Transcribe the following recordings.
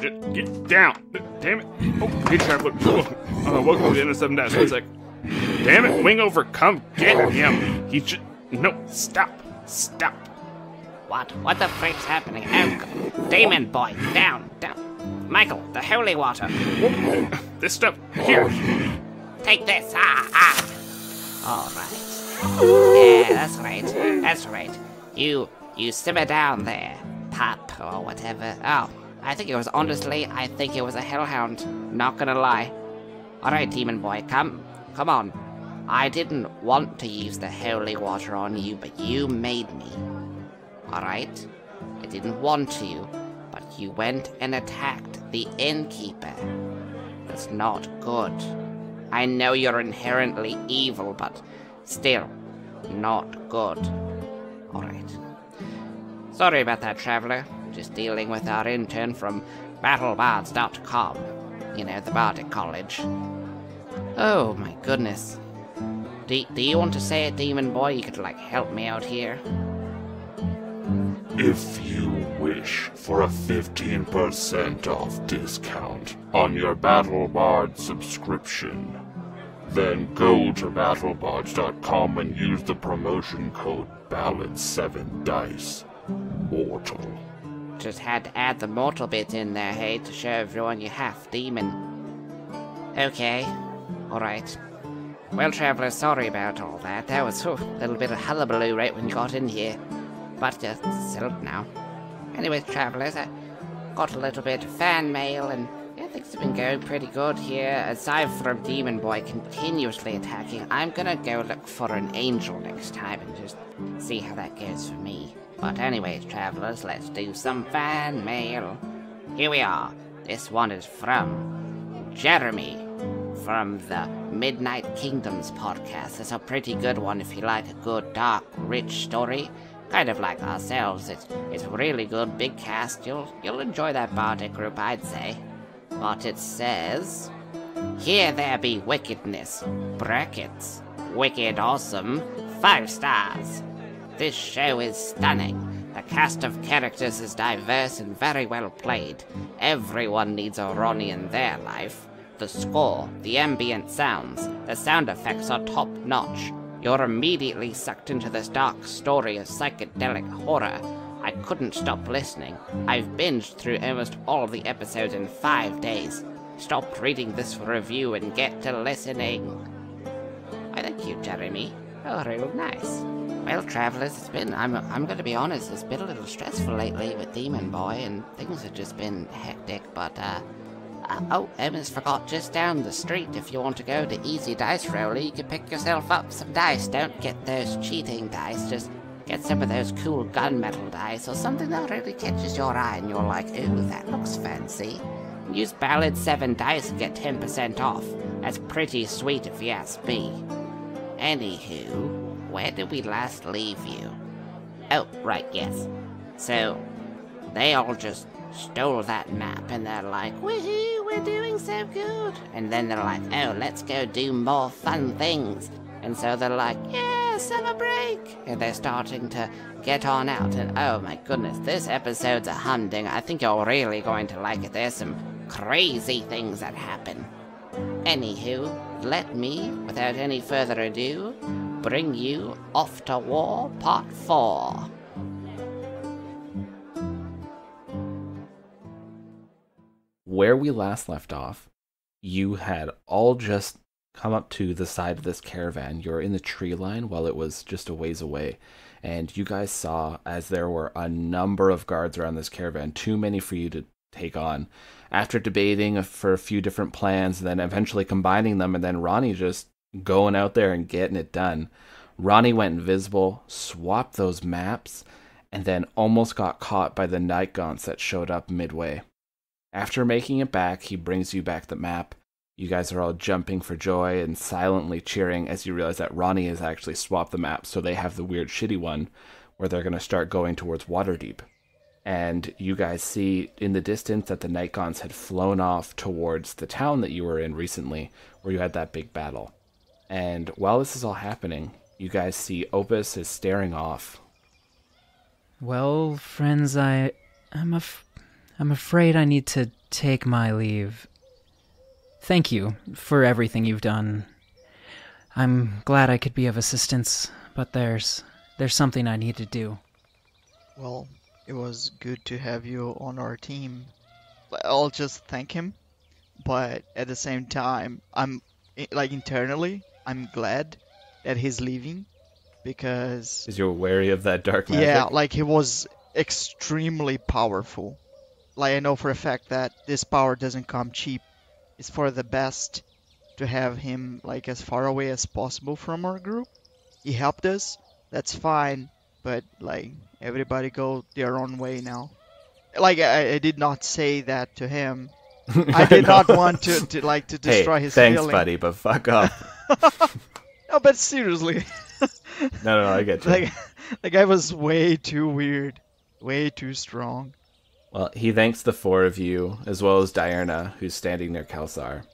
Get down. Damn it. Oh, hey, Traveler. Welcome to the end of 7 Dash. 1 sec. Damn it, wing over. Come get him. He should... No, stop. Stop. What the freak's happening? Oh, demon boy, down. Michael, the holy water. This stuff, here. Take this, All right. Yeah, that's right. You simmer down there, pup, or whatever. Oh, I think it was a hellhound, not gonna lie. Alright, demon boy, come on. I didn't want to use the holy water on you, but you made me. Alright? I didn't want to, but you went and attacked the innkeeper. That's not good. I know you're inherently evil, but still, not good. Alright. Sorry about that, Traveler. Just dealing with our intern from battlebards.com. You know, the Bardic College. Oh my goodness. Do you want to say it, demon boy? You could, help me out here. If you wish for a 15% off discount on your BattleBard subscription, then go to battlebards.com and use the promotion code Ballad7Dice. Mortal. Just had to add the mortal bit in there, hey, to show everyone you half demon. Okay. Alright. Well, Traveler, sorry about all that. That was a little bit of hullabaloo right when you got in here. But just settled now. Anyways, Travelers, I got a little bit of fan mail, and yeah, things have been going pretty good here. Aside from Demon Boy continuously attacking, I'm gonna go look for an angel next time and just see how that goes for me. But anyways, Travelers, let's do some fan mail. Here we are. This one is from Jeremy, from the Midnight Kingdoms podcast. It's a pretty good one if you like a good, dark, rich story. Kind of like ourselves. It's really good, big cast. You'll enjoy that Bardic group, I'd say. But it says, here there be wickedness, brackets, wicked awesome, 5 stars. This show is stunning. The cast of characters is diverse and very well played. Everyone needs a Ronnie in their life. The score, the ambient sounds, the sound effects are top-notch. You're immediately sucked into this dark story of psychedelic horror. I couldn't stop listening. I've binged through almost all the episodes in 5 days. Stop reading this review and get to listening. Why, thank you, Jeremy. Oh, real nice. Well, Travelers, I'm gonna be honest, it's been a little stressful lately with Demon Boy, and things have just been hectic, but, oh, Emma's forgot just down the street. If you want to go to Easy Dice Roller, you can pick yourself up some dice. Don't get those cheating dice, just get some of those cool gunmetal dice, or something that really catches your eye and you're like, ooh, that looks fancy. Use Ballad 7 Dice and get 10% off. That's pretty sweet if you ask me. Anywho, where did we last leave you? Oh, right, yes. So, they all just stole that map and they're like, woohoo, we're doing so good. And then they're like, oh, let's go do more fun things. And so they're like, yeah, summer break. And they're starting to get on out. And oh my goodness, this episode's a humding. I think you're really going to like it. There's some crazy things that happen. Anywho, let me, without any further ado, bring you Off to War Part 4. Where we last left off, you had all just come up to the side of this caravan. You're in the tree line while it was just a ways away. And you guys saw, as there were a number of guards around this caravan, too many for you to take on. After debating for a few different plans, then eventually combining them, and then Ronnie just going out there and getting it done. Ronnie went invisible, swapped those maps, and then almost got caught by the night gaunts that showed up midway. After making it back, he brings you back the map. You guys are all jumping for joy and silently cheering as you realize that Ronnie has actually swapped the map, so they have the weird shitty one where they're going to start going towards Waterdeep. And you guys see in the distance that the night gaunts had flown off towards the town that you were in recently, where you had that big battle. And while this is all happening, you guys see Opus is staring off. Well, friends, I'm I'm afraid I need to take my leave. Thank you for everything you've done. I'm glad I could be of assistance, but there's something I need to do. Well, it was good to have you on our team. I'll just thank him, but at the same time, internally, I'm glad that he's leaving, because... Because you're wary of that dark magic? Yeah, like, he was extremely powerful. Like, I know for a fact that this power doesn't come cheap. It's for the best to have him, like, as far away as possible from our group. He helped us, that's fine, but, like, everybody go their own way now. Like, I did not say that to him. I did not want to destroy his thanks, feeling. buddy, but fuck off. No, but seriously. No, I get you. The guy was way too weird. Way too strong. Well, he thanks the four of you, as well as Diurna, who's standing near Kelsar.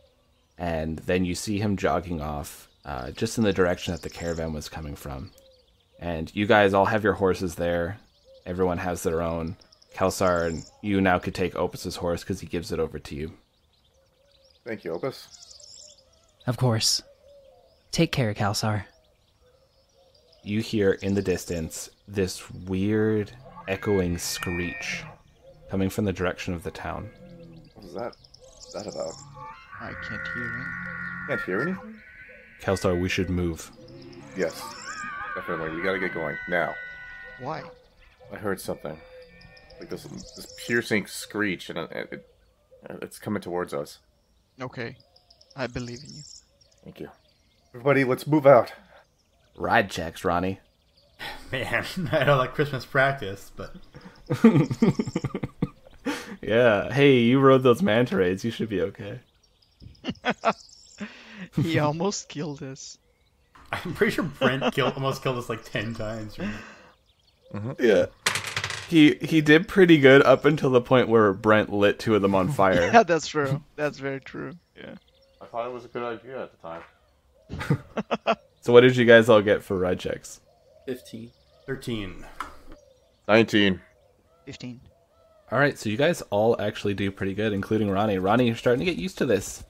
And then you see him jogging off, just in the direction that the caravan was coming from. And you guys all have your horses there. Everyone has their own. Kelsar, and you now could take Opus's horse because he gives it over to you. Thank you, Opus. Of course. Take care, Kelsar. You hear in the distance this weird, echoing screech coming from the direction of the town. What is that about? I can't hear him. Can't hear anything? Kelsar, we should move. Yes, definitely. We gotta get going now. Why? I heard something. Like this piercing screech, and it's coming towards us. Okay. I believe in you. Thank you. Everybody, let's move out. Ride checks, Ronnie. Man, I don't like Christmas practice, but... Yeah, hey, you rode those manta rays, you should be okay. He almost killed us. I'm pretty sure Brent almost killed us like 10 times. Right? Mm-hmm. Yeah. He did pretty good up until the point where Brent lit two of them on fire. Yeah, that's true. That's very true. Yeah. I thought it was a good idea at the time. So what did you guys all get for ride checks? 15. 13. 19. 15. Alright, so you guys all actually do pretty good, including Ronnie. Ronnie, you're starting to get used to this.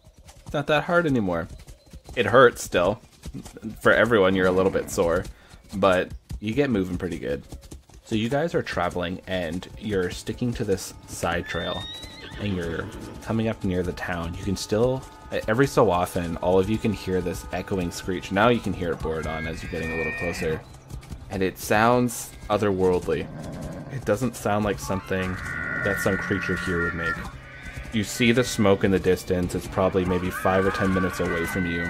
It's not that hard anymore. It hurts still. For everyone, you're a little bit sore. But you get moving pretty good. So you guys are traveling, and you're sticking to this side trail. And you're coming up near the town. You can still, every so often, all of you can hear this echoing screech. Now you can hear it board on as you're getting a little closer. And it sounds otherworldly. It doesn't sound like something that some creature here would make. You see the smoke in the distance. It's probably maybe 5 or 10 minutes away from you,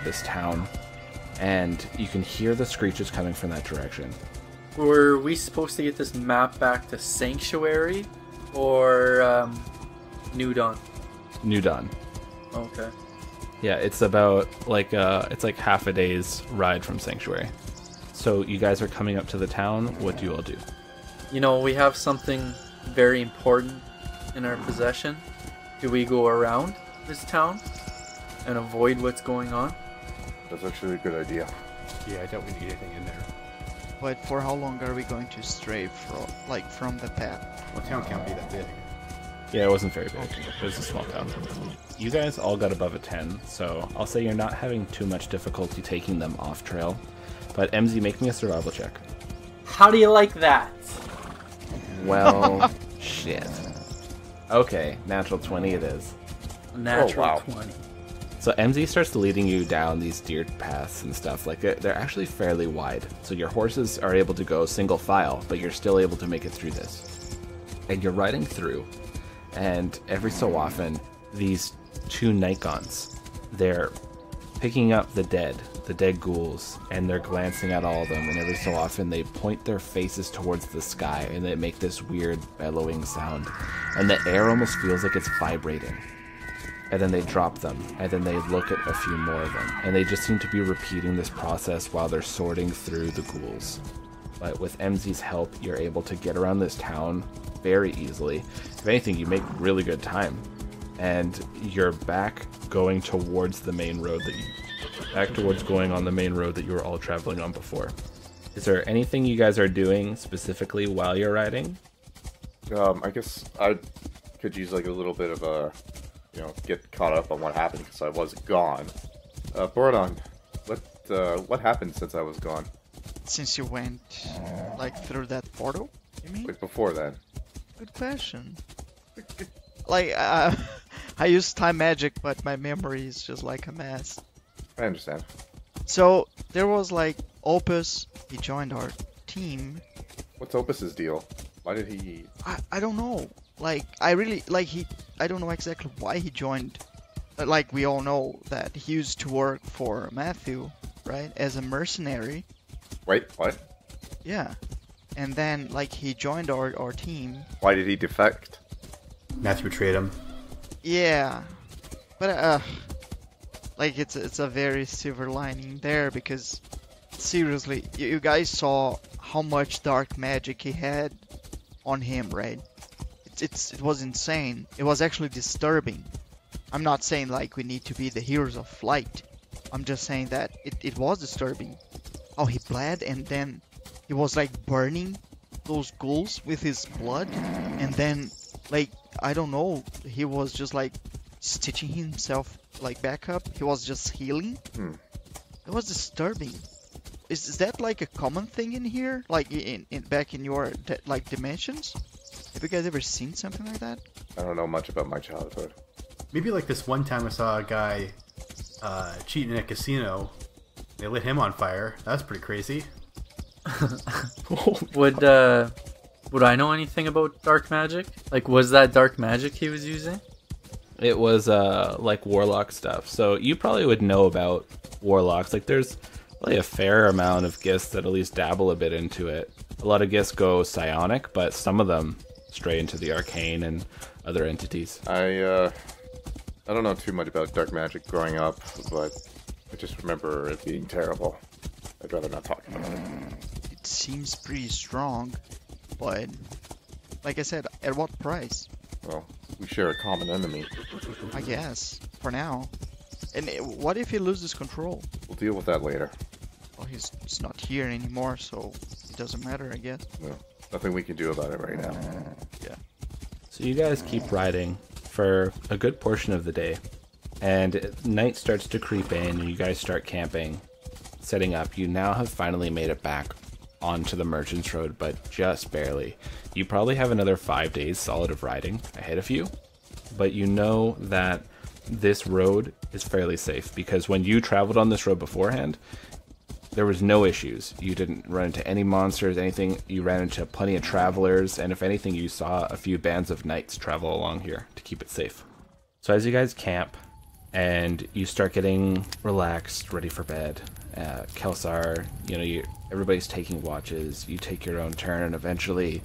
this town. And you can hear the screeches coming from that direction. Were we supposed to get this map back to Sanctuary or New Dawn? New Dawn. Okay. Yeah, it's about it's like half a day's ride from Sanctuary. So you guys are coming up to the town. What do you all do? You know, we have something very important in our possession. Do we go around this town and avoid what's going on? That's actually a good idea. Yeah, I doubt we need anything in there. But for how long are we going to stray from the path? Well, town can't be that big. Yeah, it wasn't very big. It was a small town. You guys all got above a 10, so I'll say you're not having too much difficulty taking them off trail. But MZ, make me a survival check. How do you like that? Well, shit. Okay, natural 20 it is. Natural 20. So MZ starts leading you down these deer paths and stuff. Like, they're actually fairly wide. So your horses are able to go single file, but you're still able to make it through this. And you're riding through, and every so often, these two Nikons, they're picking up the dead ghouls, and they're glancing at all of them, and every so often they point their faces towards the sky, and they make this weird bellowing sound. And the air almost feels like it's vibrating. And then they drop them, and then they look at a few more of them. And they just seem to be repeating this process while they're sorting through the ghouls. But with MZ's help, you're able to get around this town very easily. If anything, you make really good time. And you're back going towards the main road going on the main road that you were all traveling on before. Is there anything you guys are doing specifically while you're riding? I guess I could use like a little bit of a, get caught up on what happened because I was gone. Borodon, what happened since I was gone? Since you went, like, through that portal, you mean? Like before then? Good question. Like, I use time magic, but my memory is just like a mess. I understand. So, there was, like, Opus, he joined our team. What's Opus's deal? Why did he... I don't know. Like, I don't know exactly why he joined. But, like, we all know that he used to work for Matthew, right? As a mercenary. Wait, what? Yeah. And then, like, he joined our team. Why did he defect? Matthew betrayed him. Yeah. But, like, it's a very silver lining there because, seriously, you guys saw how much dark magic he had on him, right? It was insane. It was actually disturbing. I'm not saying, like, we need to be the heroes of light. I'm just saying that it was disturbing. How he bled and then he was, like, burning those ghouls with his blood. And then, like, I don't know, he was just, like, stitching himself, like, back up. He was just healing. It was disturbing. Is that, like, a common thing in here? Like, back in your, like, dimensions? Have you guys ever seen something like that? I don't know much about my childhood. Maybe like this one time I saw a guy cheating in a casino. They lit him on fire. That's pretty crazy. Would I know anything about dark magic? Like, was that dark magic he was using? It was like warlock stuff. So you probably would know about warlocks. Like there's really a fair amount of gifts that at least dabble a bit into it. A lot of gifts go psionic, but some of them stray into the arcane and other entities. I don't know too much about dark magic growing up, but I just remember it being terrible. I'd rather not talk about it. It seems pretty strong, but like I said, at what price? Well, we share a common enemy. I guess, for now. And what if he loses control? We'll deal with that later. Well, he's not here anymore, so it doesn't matter, I guess. No, nothing we can do about it right now. Yeah. So you guys keep riding for a good portion of the day, and night starts to creep in, and you guys start camping, setting up. You now have finally made it back onto the Merchant's Road, but just barely. You probably have another 5 days solid of riding ahead of you, but you know that this road is fairly safe because when you traveled on this road beforehand, there was no issues. You didn't run into any monsters, anything. You ran into plenty of travelers, and if anything, you saw a few bands of knights travel along here to keep it safe. So as you guys camp, and you start getting relaxed, ready for bed, Kelsar, everybody's taking watches, you take your own turn, and eventually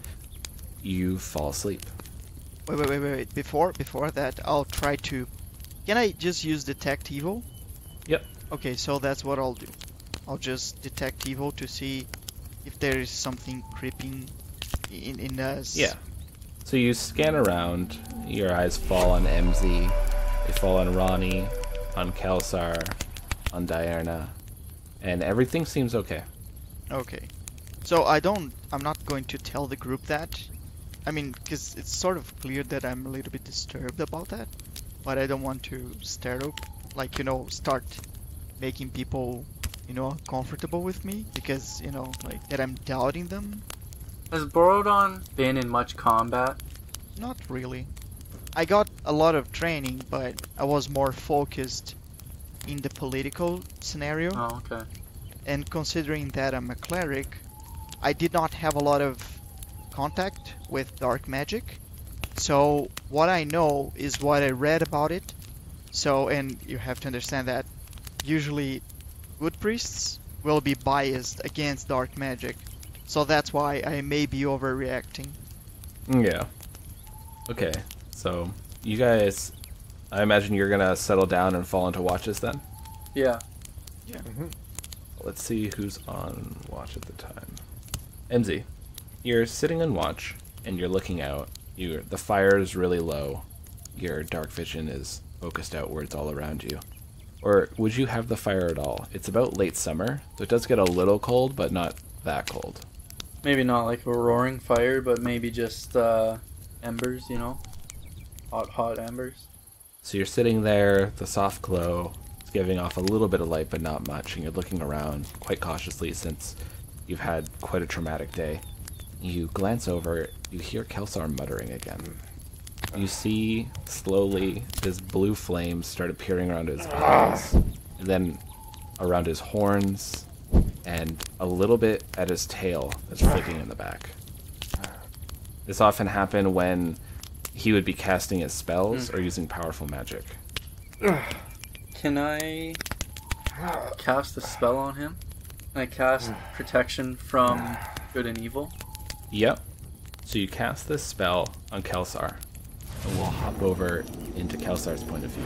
you fall asleep. Wait. Before that, I'll try to... Can I just use Detect Evil? Yep. Okay, so that's what I'll do. I'll just detect evil to see if there is something creeping in us. Yeah. So you scan around, your eyes fall on MZ, they fall on Ronnie, on Kelsar, on Diana, and everything seems okay. Okay. So I'm not going to tell the group that. I mean, because it's sort of clear that I'm a little bit disturbed about that. But I don't want to start making people comfortable with me because, like that I'm doubting them. Has Borodon been in much combat? Not really. I got a lot of training, but I was more focused in the political scenario. Oh, okay. And considering that I'm a cleric, I did not have a lot of contact with dark magic. So what I know is what I read about it. So, and you have to understand that usually good priests will be biased against dark magic, so that's why I may be overreacting. Yeah. Okay, so you guys, I imagine you're gonna settle down and fall into watches then? Yeah. Yeah. Mm-hmm. Let's see who's on watch at the time. MZ, you're sitting on watch and you're looking out. The fire is really low. Your dark vision is focused outwards all around you. Or would you have the fire at all? It's about late summer, so it does get a little cold, but not that cold. Maybe not like a roaring fire, but maybe just embers, hot embers. So you're sitting there, the soft glow is giving off a little bit of light, but not much, and you're looking around quite cautiously since you've had quite a traumatic day. You glance over, you hear Kelsar muttering again. You see, slowly, this blue flame start appearing around his eyes, and then around his horns, and a little bit at his tail that's flicking in the back. This often happened when he would be casting his spells or using powerful magic. Can I cast a spell on him? Can I cast protection from good and evil? Yep. So you cast this spell on Kelsar, and we'll hop over into Kelsar's point of view.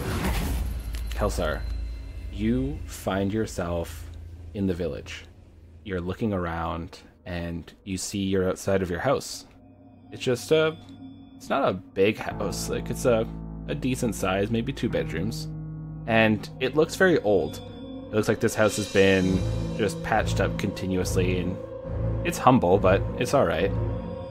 Kelsar, you find yourself in the village. You're looking around, and you see you're outside of your house. It's just it's not a big house, like it's a decent size, maybe 2 bedrooms. And it looks very old. It looks like this house has been just patched up continuously, and it's humble, but it's alright.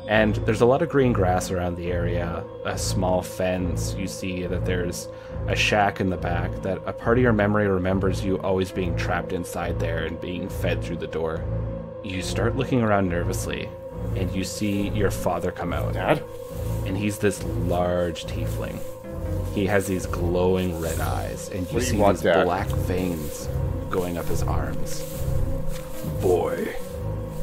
And there's a lot of green grass around the area, a small fence. You see that there's a shack in the back that a part of your memory remembers you always being trapped inside there and being fed through the door. You start looking around nervously, and you see your father come out. Dad? And he's this large tiefling. He has these glowing red eyes, and you see these black veins going up his arms. Boy,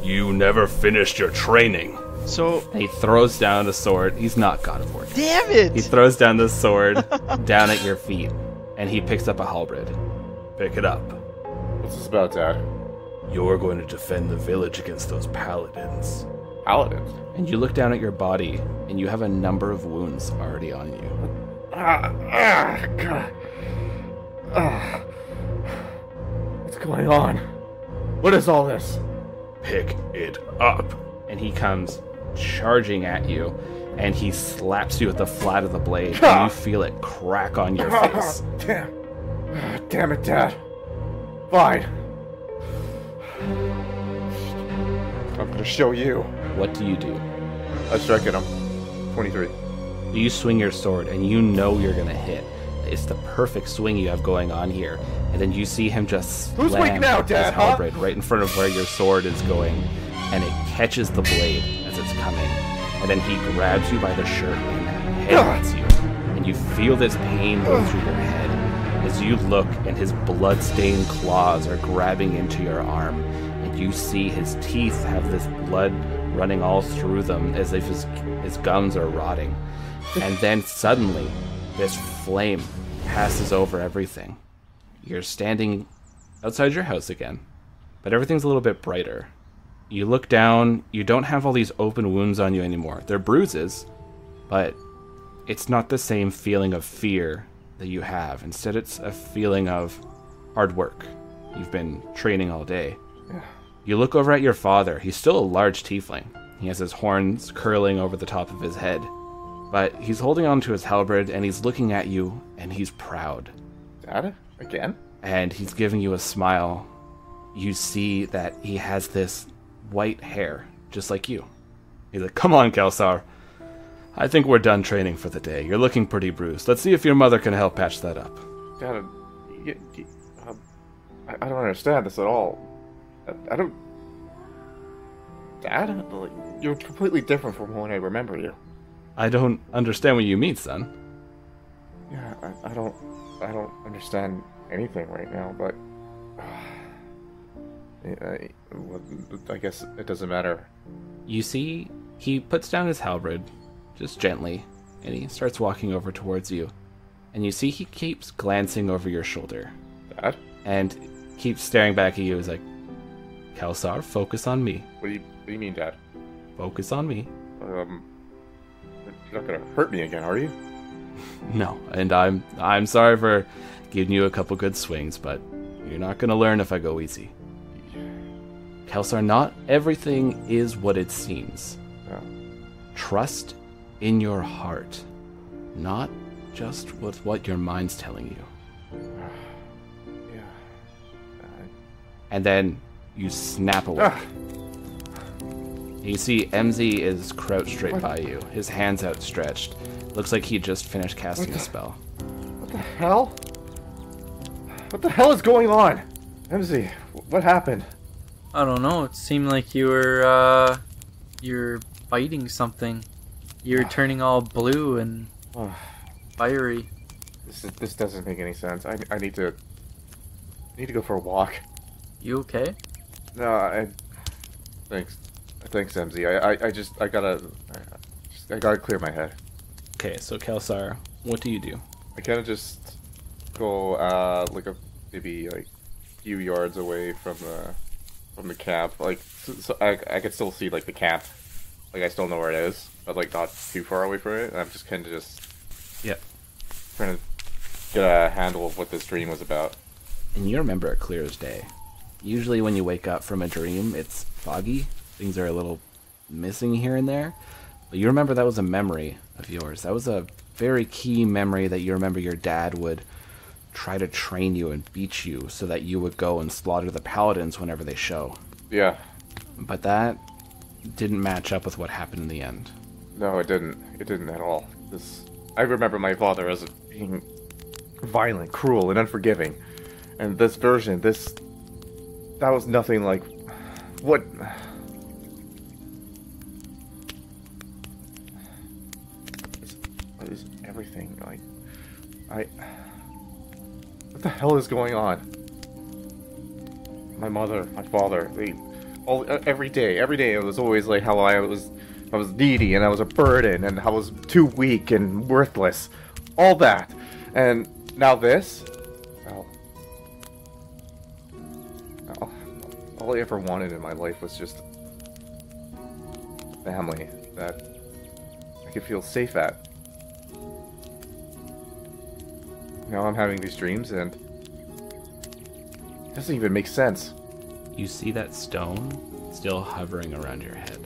you never finished your training. So, And he throws down the sword. He's not God of War. damn it! He throws down the sword down at your feet, and he picks up a halberd. Pick it up. What's this about, Dad? You're going to defend the village against those paladins. Paladins? And you look down at your body, and you have a number of wounds already on you. God. What's going on? What is all this? Pick it up. And he comes charging at you, and he slaps you with the flat of the blade, and you feel it crack on your face. Damn it, Dad. Fine. I'm gonna show you. What do you do? I strike at him. 23. You swing your sword, and you know you're gonna hit. It's the perfect swing you have going on here. And then you see him just Who's slam weak now, Dad, his halberd right in front of where your sword is going, and it catches the blade as it's coming. And then he grabs you by the shirt and headbutts you. And you feel this pain go through your head as you look, and his blood-stained claws are grabbing into your arm. And you see his teeth have this blood running all through them as if his gums are rotting. And then suddenly, this flame passes over everything. You're standing outside your house again, but everything's a little bit brighter. You look down, you don't have all these open wounds on you anymore. They're bruises, but it's not the same feeling of fear that you have. Instead, it's a feeling of hard work. You've been training all day. You look over at your father. He's still a large tiefling. He has his horns curling over the top of his head. But he's holding on to his halberd, and he's looking at you, and he's proud. Dad? Again? And he's giving you a smile. You see that he has this white hair, just like you. He's like, "Come on, Kelsar. I think we're done training for the day. You're looking pretty bruised. Let's see if your mother can help patch that up." Dad, I don't understand this at all. I don't... Dad? You're completely different from when I remember you. I don't understand what you mean, son. Yeah, I don't understand anything right now, but... I guess it doesn't matter. You see, he puts down his halberd, just gently, and he starts walking over towards you. And you see he keeps glancing over your shoulder. Dad? And keeps staring back at you. He's like, "Kelsar, focus on me. What do you mean, Dad? Focus on me." You're not gonna hurt me again, are you? No, and I'm sorry for giving you a couple good swings, but you're not gonna learn if I go easy. Kelsar, not everything is what it seems. No. Trust in your heart, not just with what your mind's telling you. Yeah. And then you snap away. You see MZ is crouched straight by you, his hands outstretched, Looks like he just finished casting a spell. What the hell? What the hell is going on? MZ, what happened? I don't know. It seemed like you're biting something. You're turning all blue and fiery. This doesn't make any sense. I need to go for a walk. You okay? No, thanks, MZ. I gotta clear my head. Okay, so Kelsar, what do you do? I kind of just go maybe like few yards away from the camp. Like so I can still see like the camp. Like I still know where it is, but like not too far away from it. And I'm just kind of trying to get a handle of what this dream was about. And you remember it clear as day. Usually when you wake up from a dream, it's foggy. Things are a little missing here and there. But you remember that was a memory of yours. That was a very key memory that you remember your dad would try to train you and beat you so that you would go and slaughter the paladins whenever they show. Yeah. But that didn't match up with what happened in the end. No, it didn't. It didn't at all. I remember my father as being violent, cruel, and unforgiving. And this version, that was nothing like what... What is everything like? What the hell is going on? My mother, my father, every day it was always like how I was needy and I was a burden and I was too weak and worthless. All that. And now this? All I ever wanted in my life was just family that I could feel safe at. Now I'm having these dreams and it doesn't even make sense. You see that stone still hovering around your head,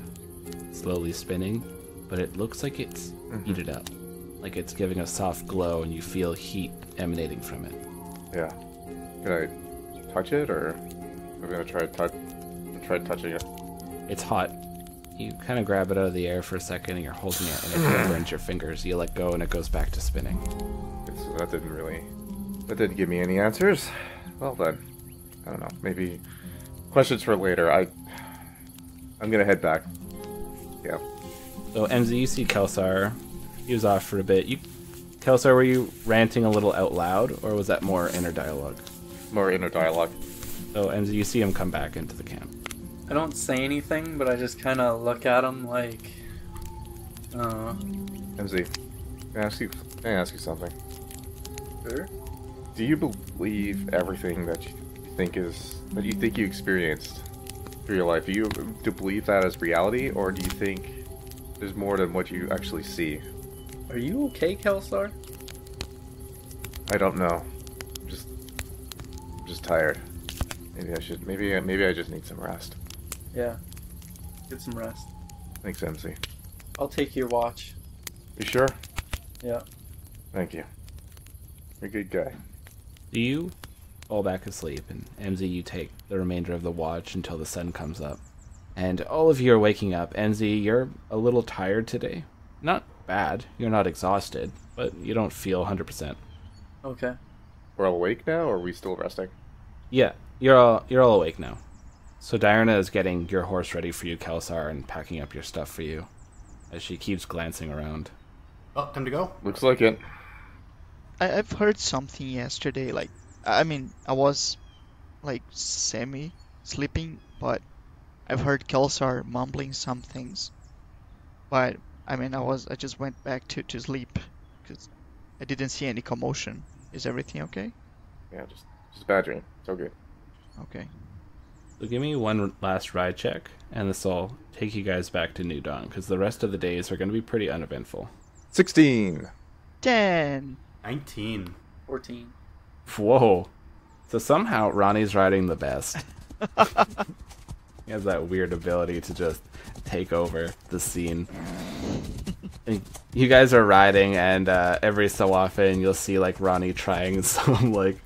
slowly spinning, but it looks like it's heated up, like it's giving a soft glow and you feel heat emanating from it. Yeah. Can I touch it, or I'm gonna try touching it? It's hot. You kind of grab it out of the air for a second and you're holding it and it burns your fingers. You let go and it goes back to spinning. So that didn't give me any answers. Well then, I don't know. Maybe questions for later. I'm gonna head back. Yeah. So MZ, you see Kelsar. He was off for a bit. Kelsar, were you ranting a little out loud, or was that more inner dialogue? More inner dialogue. So MZ, you see him come back into the camp. I don't say anything, but I just kind of look at him like, MZ, can I ask you something? Sure. Do you believe everything that you think you experienced through your life? Do you believe that as reality, or do you think there's more than what you actually see? Are you okay, Kelsar? I don't know. I'm just tired. Maybe I just need some rest. Yeah. Get some rest. Thanks, MC. I'll take your watch. You sure? Yeah. Thank you. You're a good guy. Do you fall back asleep, and MZ, you take the remainder of the watch until the sun comes up. And all of you are waking up. MZ, you're a little tired today. Not bad. You're not exhausted, but you don't feel 100%. Okay. We're all awake now, or are we still resting? Yeah, you're all awake now. So Diurna is getting your horse ready for you, Kelsar, and packing up your stuff for you, as she keeps glancing around. Oh, time to go? Looks like it. I've heard something yesterday, like, I mean, I was, like, semi-sleeping, but I've heard Kelsar mumbling some things. But, I mean, I just went back to sleep, because I didn't see any commotion. Is everything okay? Yeah, just a bad dream. It's okay. Okay. So give me one last ride check, and this will take you guys back to New Dawn, because the rest of the days are going to be pretty uneventful. 16! 10! 19. 14. Whoa. So somehow Ronnie's riding the best. He has that weird ability to just take over the scene. And you guys are riding, and every so often you'll see like Ronnie trying some like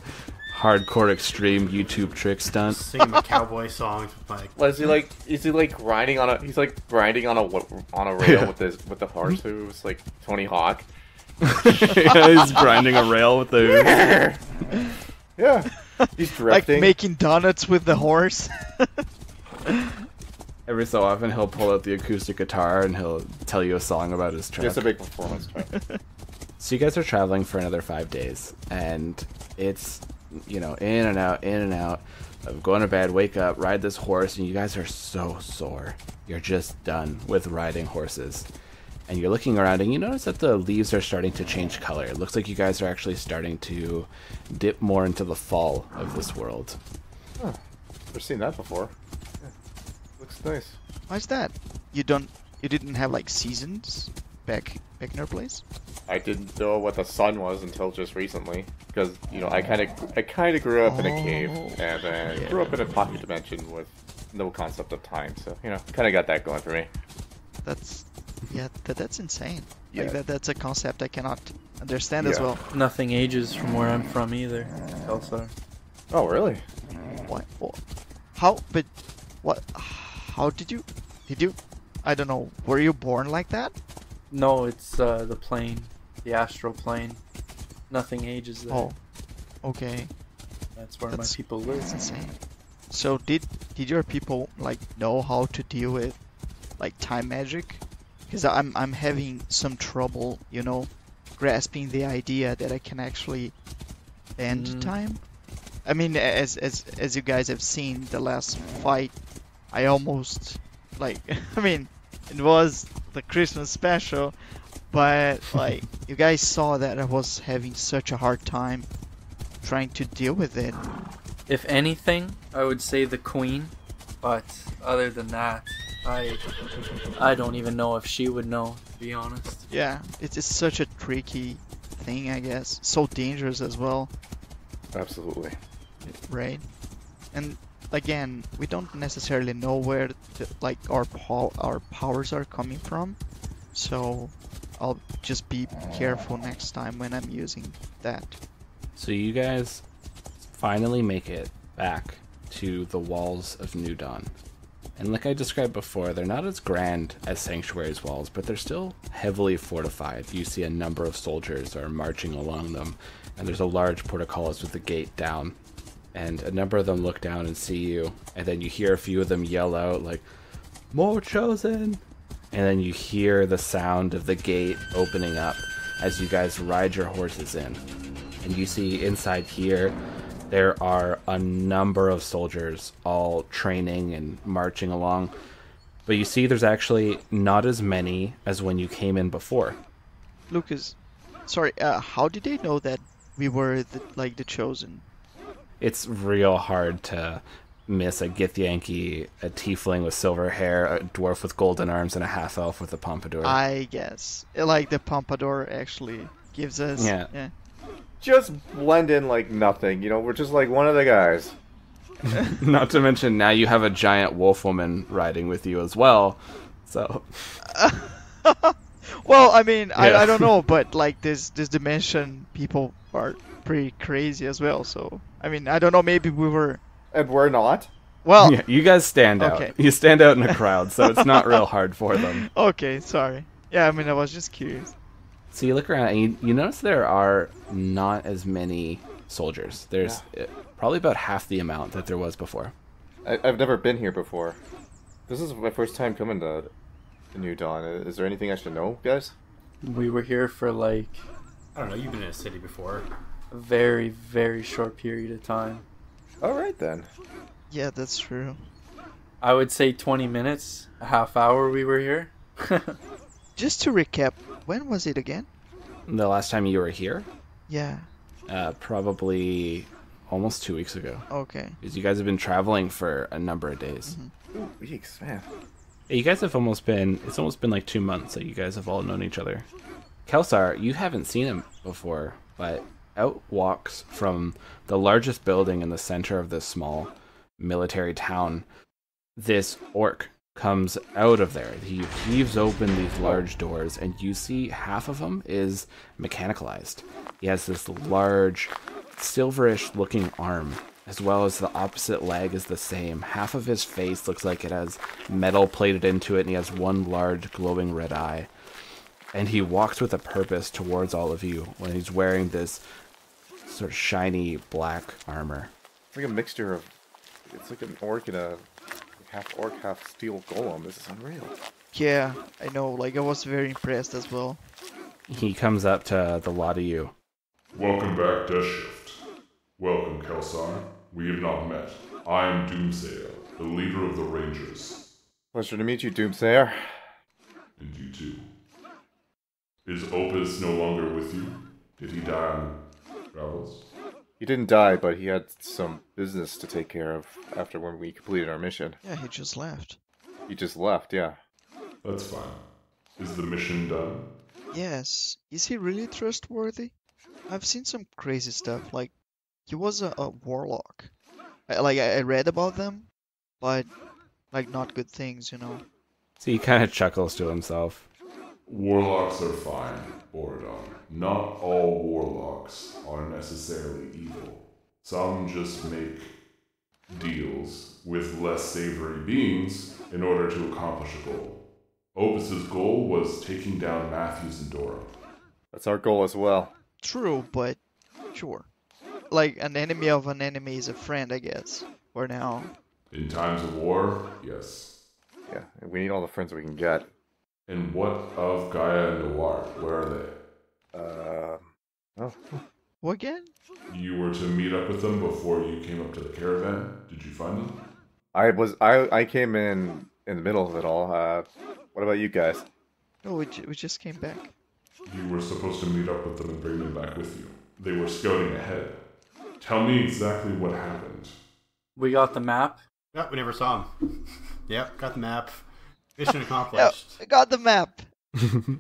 hardcore extreme YouTube trick stunt. Singing my cowboy songs with my... Well, is he like grinding on a rail with the horse who's like Tony Hawk, He's grinding a rail with the. Yeah. He's Like drifting. making donuts with the horse. Every so often, he'll pull out the acoustic guitar and he'll tell you a song about his truck. It's a big performance track. So you guys are traveling for another 5 days, and it's, in and out of going to bed, wake up, ride this horse, and you guys are so sore. You're just done with riding horses. And you're looking around, and you notice that the leaves are starting to change color. It looks like you guys are actually starting to dip more into the fall of this world. Huh. Never seen that before. Yeah. Looks nice. Why's that? You didn't have like seasons back in your place? I didn't know what the sun was until just recently, because I kind of grew up in a cave, and grew up in a pocket dimension with no concept of time. So kind of got that going for me. That's insane. Yeah. Like that's a concept I cannot understand as well. Nothing ages from where I'm from either, Kelsar. Oh really? What? How? But what? How did you? I don't know. Were you born like that? No, it's the plane, the astral plane. Nothing ages there. Oh, okay. That's where my people That's live. insane. So did your people like know how to deal with like time magic? Because I'm having some trouble, grasping the idea that I can actually bend time. I mean, as you guys have seen, the last fight, I almost it was the Christmas special, but like you guys saw that I was having such a hard time trying to deal with it. If anything, I would say the queen, but other than that, I don't even know if she would know, to be honest. Yeah, it's just such a tricky thing, I guess. So dangerous as well, Absolutely. right? And again, we don't necessarily know where our powers are coming from, so I'll just be careful next time when I'm using that. So you guys finally make it back to the walls of New Dawn. And like I described before, they're not as grand as Sanctuary's walls, but they're still heavily fortified. You see a number of soldiers are marching along them, and there's a large portcullis with the gate down. And a number of them look down and see you, and then you hear a few of them yell out like, "More chosen!" And then you hear the sound of the gate opening up as you guys ride your horses in. And you see inside here, there are a number of soldiers all training and marching along. But you see there's actually not as many as when you came in before. Lucas, sorry, how did they know that we were the chosen? It's real hard to miss a Githyanki, a tiefling with silver hair, a dwarf with golden arms, and a half-elf with a pompadour. I guess. Like the pompadour actually gives us... Yeah. Just blend in like nothing. We're just like one of the guys. Not to mention now you have a giant wolf woman riding with you as well. So... Well, I mean, Yeah. I don't know, but like this dimension, people are pretty crazy as well, so... I mean, I don't know, maybe we were... And we're not. Well... Yeah, you guys stand out. Okay. You stand out in a crowd, so it's not real hard for them. Okay, sorry. Yeah, I mean, I was just curious. So you look around and you notice there are not as many soldiers. There's probably about half the amount that there was before. I've never been here before. This is my first time coming to New Dawn. Is there anything I should know, guys? We were here for like I don't know, you've been in a city before. a very, very short period of time. All right then. Yeah, that's true. I would say 20 minutes, a half hour we were here. Just to recap, when was it again? The last time you were here? Yeah, Probably almost 2 weeks ago. okay. Because you guys have been traveling for a number of days. Ooh, weeks, man. Yeah, you guys have it's almost been like 2 months that you guys have all known each other. Kelsar, you haven't seen him before, but out walks from the largest building in the center of this small military town. This orc comes out of there. He heaves open these large doors, and you see half of him is mechanicalized. He has this large, silverish looking arm, as well as the opposite leg is the same. Half of his face looks like it has metal plated into it, and he has one large glowing red eye. and he walks with a purpose towards all of you when he's wearing this sort of shiny black armor. It's like a mixture of... It's like an orc and a half orc, half steel golem. This is unreal. Yeah, I know. Like, I was very impressed as well. He comes up to the lot of you. Welcome back, Death Shift. Welcome, Kelsar. We have not met. I am Doomsayer, the leader of the Rangers. Pleasure to meet you, Doomsayer. And you too. Is Opus no longer with you? Did he die on travels? He didn't die, but he had some business to take care of after when we completed our mission. Yeah, he just left. He just left, yeah. That's fine. Is the mission done? Yes. Is he really trustworthy? I've seen some crazy stuff. Like, he was a warlock. I read about them, but like not good things, you know. So he kind of chuckles to himself. Warlocks are fine, Borodon. Not all warlocks are necessarily evil. Some just make deals with less savory beings in order to accomplish a goal. Opus's goal was taking down Matthews and Dora. That's our goal as well. True, but sure. Like, an enemy of an enemy is a friend, I guess. For now. In times of war, yes. Yeah, we need all the friends we can get. And what of Gaia and Noir? Where are they? Oh. What again? You were to meet up with them before you came up to the caravan. Did you find them? I came in the middle of it all. What about you guys? No, we just came back. You were supposed to meet up with them and bring them back with you. They were scouting ahead. Tell me exactly what happened. We got the map. Yep, we never saw him. Yep, got the map. Mission accomplished. Yeah, I got the map.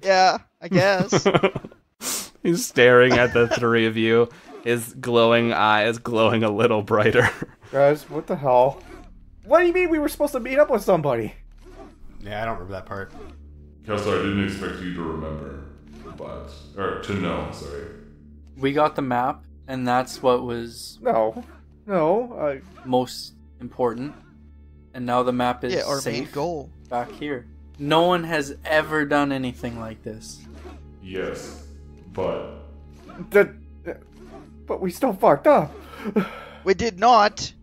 Yeah, I guess. He's staring at the three of you, his glowing eyes glowing a little brighter. Guys, what the hell? What do you mean we were supposed to meet up with somebody? Yeah, I don't remember that part. Kelsar, I didn't expect you to remember, or to know, sorry. We got the map, and that's what was No. most important. And now the map is our main safe goal. back here. No one has ever done anything like this. Yes, but... But we still fucked up. We did not.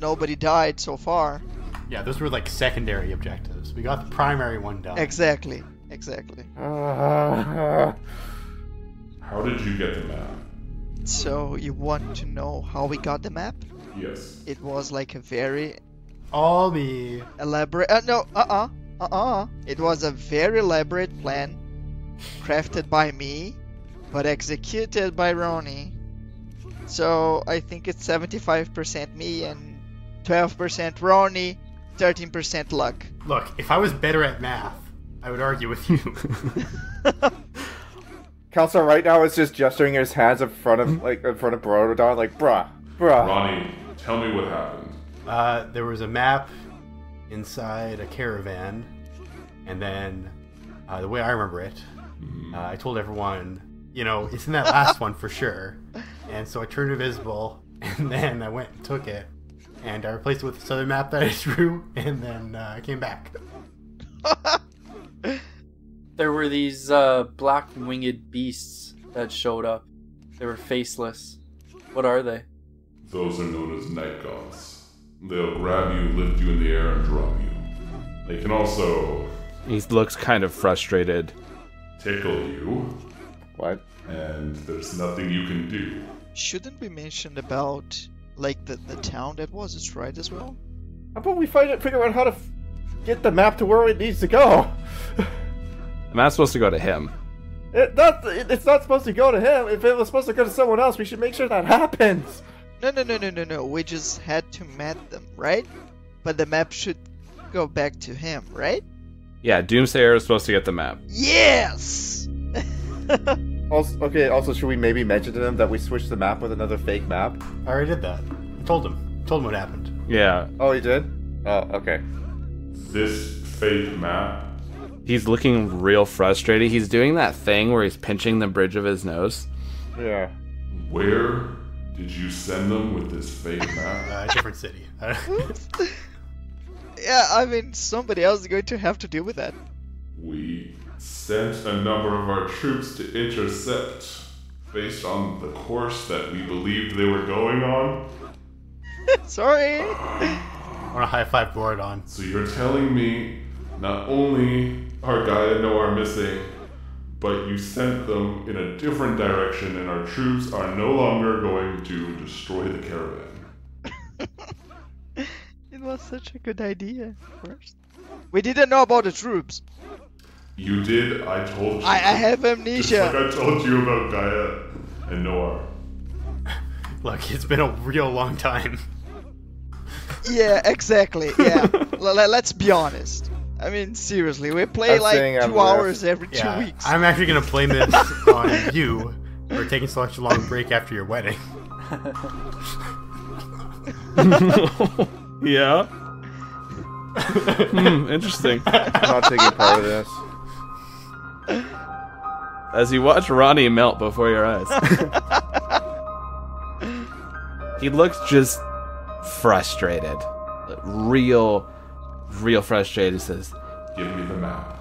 Nobody died so far. Yeah, those were like secondary objectives. We got the primary one done. Exactly. How did you get the map? So, you want to know how we got the map? Yes. It was like a very All me. elaborate... It was a very elaborate plan, crafted by me, but executed by Ronnie. So, I think it's 75% me and 12% Ronnie, 13% luck. Look, if I was better at math, I would argue with you. Kelsar right now is just gesturing his hands in front of Borodon, like, bruh. Ronnie, tell me what happened. There was a map inside a caravan, and then the way I remember it, I told everyone, it's in that last one for sure. And so I turned invisible, and then I went and took it, and I replaced it with this other map that I drew, and then I came back. There were these black winged beasts that showed up. They were faceless. What are they? Those are known as night gods. They'll grab you, lift you in the air, and drop you. They can also... He looks kind of frustrated. Tickle you. What? And there's nothing you can do. Shouldn't we mention about, like, the town that was destroyed as well? How about we figure out how to get the map to where it needs to go? The map's supposed to go to him. It's not supposed to go to him. If it was supposed to go to someone else, we should make sure that happens. No. We just had to map them, right? But the map should go back to him, right? Yeah, Doomsayer is supposed to get the map. Yes! Also, should we maybe mention to them that we switched the map with another fake map? I already did that. I told him what happened. Yeah. Oh, you did? Oh, okay. This fake map... He's looking real frustrated. He's doing that thing where he's pinching the bridge of his nose. Yeah. Where did you send them with this fake map? Different city. Yeah, I mean, somebody else is going to have to deal with that. We sent a number of our troops to intercept based on the course that we believed they were going on. Sorry. I want to high five Borodon. So you're telling me not only are Gaia and Noah missing, but you sent them in a different direction and our troops are no longer going to destroy the caravan. It was such a good idea first. We didn't know about the troops. You did, I told you. I have Just amnesia. like I told you about Gaia and Noah. Look, it's been a real long time. Yeah, exactly. Yeah. Let's be honest. I mean, seriously, we play I'm like saying 2 I'm hours every Yeah, 2 weeks. I'm actually gonna blame this on you for taking such a long break after your wedding. Yeah. Interesting. I'm not taking part of this. As you watch Ronnie melt before your eyes. He looks just frustrated. Real frustrated. He says, Give me the map.